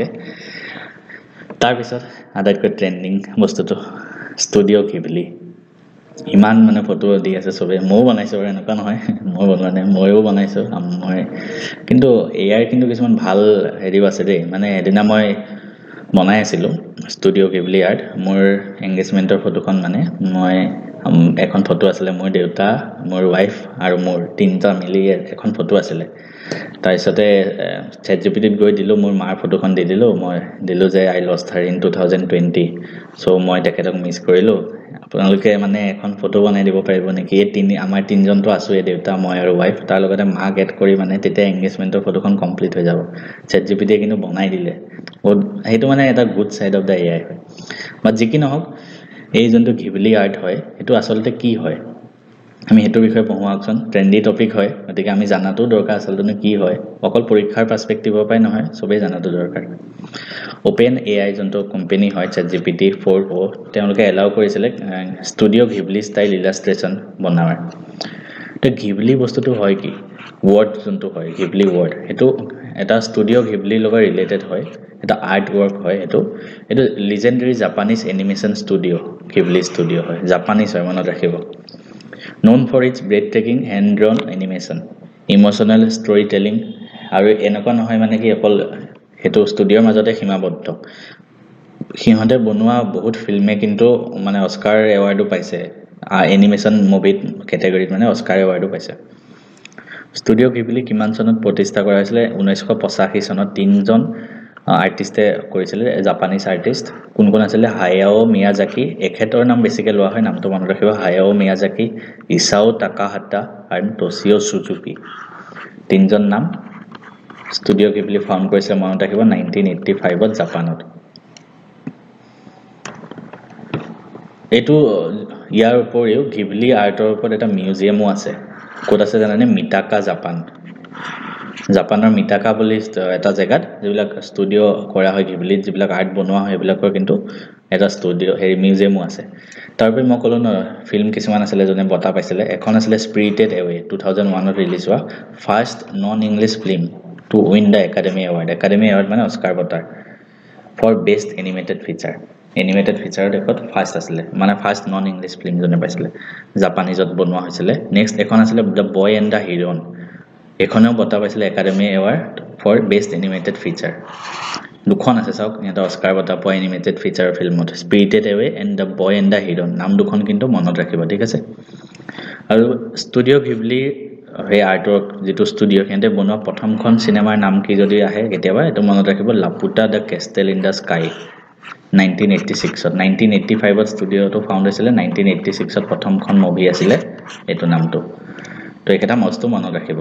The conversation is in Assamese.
ভালকে তাৰ পিছত আটাইতকৈ ট্ৰেন্ডিং বস্তুটো ষ্টুডিঅ' ঘিবলি ইমান মানে ফটো দি আছে চবে ময়ো বনাইছোঁ আৰু এনেকুৱা নহয় মই বনোৱা নাই ময়ো বনাইছোঁ মই কিন্তু এআইৰ কিন্তু কিছুমান ভাল হেৰিও আছে দেই মানে এদিনা মই বনাই আছিলোঁ ষ্টুডিঅ' ঘিবলি আৰ্ট মোৰ এংগেজমেণ্টৰ ফটোখন মানে মই এখন ফটো আছিলে মোৰ দেউতা মোৰ ৱাইফ আৰু মোৰ তিনিটা মিলি এখন ফটো আছিলে তাৰপিছতে চেট জিপিটিত গৈ দিলোঁ মোৰ মাৰ ফটোখন দি দিলোঁ মই দিলোঁ যে আই লষ্ট হাৰ ইন 2020 চ' মই তেখেতক মিছ কৰিলোঁ আপোনালোকে মানে এখন ফটো বনাই দিব পাৰিব নেকি আমাৰ তিনিজনটো আছোঁৱেই দেউতা মই আৰু ৱাইফ তাৰ লগতে মাক এড কৰি মানে তেতিয়া এংগেজমেণ্টৰ ফটোখন কমপ্লিট হৈ যাব চেট জিপিটিয়ে কিন্তু বনাই দিলে সেইটো মানে এটা good side of the AI হয় বাট যি কি নহওক এই যোনটো ঘিবলি আৰ্ট হয় সেইটো আচলতে কি হয় আমি সেইটোৰ বিষয়ে পঢ়োৱাকচোন ট্ৰেণ্ডি টপিক হয় গতিকে আমি জানাটো দৰকাৰ আচলতে কি হয় অকল পৰীক্ষাৰ পাৰ্সপেক্টিভৰ পৰাই নহয় চবেই জানাটো দৰকাৰ অপেন এআই যোনটো কোম্পানী হয় চেট জিপিটি 4o তেওঁলোকে এলাউ কৰিছিলে ষ্টুডিঅ' ঘিবলি ষ্টাইল ইলাষ্ট্ৰেশ্যন বনাৱাৰ তো ঘিবলি বস্তুটো হয় কি ৱৰ্ড যোনটো হয় ঘিবলি ৱৰ্ড সেইটো এটা ষ্টুডিঅ' ঘিবলিৰ লগত ৰিলেটেড হয় এটা আৰ্ট ৱৰ্ক হয় এইটো legendary Japanese animation studio' Ghibli studio' হয় জাপানিজ হয় মনত ৰাখিব known for its breathtaking hand-drawn animation, emotional storytelling আৰু এনেকুৱা নহয় মানে কি অকল হেতু ষ্টুডিঅ'ৰ মাজতে সীমাবদ্ধ সিহঁতে বনোৱা বহুত ফিল্মে কিন্তু মানে অস্কাৰ এৱাৰ্ডো পাইছে এনিমেশ্যন মুভিত কেটেগৰীত মানে অস্কাৰ এৱাৰ্ডো পাইছে ষ্টুডিঅ' ঘিবলি কিমান চনত প্ৰতিষ্ঠা কৰা হৈছিলে 1985 চনত তিনজন আৰ্টিষ্টে কৰিছিলে জাপানিজ আৰ্টিষ্ট কোন কোন আছিলে হায়াও মিয়াজাকি এখেতৰ নাম বেছিকৈ লোৱা হয় নামটো মনত ৰাখিব হায়াও মিয়াজাকি ইছাও টাকাহাটা আৰু টচিঅ' সুজুকি তিনজন নাম ষ্টুডিঅ' ঘিবলি ফাউণ্ড কৰিছে মনত ৰাখিব 1985ত জাপানত এইটো ইয়াৰ উপৰিও ঘিবলি আৰ্টৰ ওপৰত এটা মিউজিয়ামো আছে ক'ত আছে জানানে মিটাকা জাপানৰ মিটাকা বুলি এটা জেগাত যিবিলাক ষ্টুডিঅ' কৰা হয় ঘিবলিত যিবিলাক আৰ্ট বনোৱা হয় সেইবিলাকৰ কিন্তু এটা ষ্টুডিঅ' মিউজিয়ামো আছে তাৰপৰি মই ক'লো ন ফিল্ম কিছুমান আছিলে যোনে বঁটা পাইছিলে এখন আছিলে স্পিৰিটেড এৱে 2001ত ৰিলিজ হোৱা first non English film to win the academy award মানে অস্কাৰ বঁটা ফৰ বেষ্ট এনিমেটেড ফিচাৰ দেখত ফাৰ্ষ্ট আছিলে মানে ফাৰ্ষ্ট নন ইংলিছ ফিল্ম যোনে পাইছিলে জাপানিজত বনোৱা হৈছিলে নেক্সট এখন আছিলে the boy and the heron এখনেও বঁটা পাইছিলে Academy Award for best animated feature দুখন আছে চাওক এটা অস্কাৰ বঁটা পোৱা এনিমেটেড ফিচাৰ ফিল্মত spirited away and the boy and the heron নাম দুখন কিন্তু মনত ৰাখিব ঠিক আছে আৰু ষ্টুডিঅ' ঘিবলি সেই আৰ্টৱৰ্ক যিটো ষ্টুডিঅ' সিহঁতে বনোৱা প্ৰথমখন চিনেমাৰ নাম কি যদি আহে কেতিয়াবা এইটো মনত ৰাখিব Laputa the castle in the sky 1986ত 1985ত ষ্টুডিঅ'টো ফাউণ্ড হৈছিলে 1986ত প্ৰথমখন মুভি আছিলে এইটো নামটো তো এইকেইটা মস্ত মনত ৰাখিব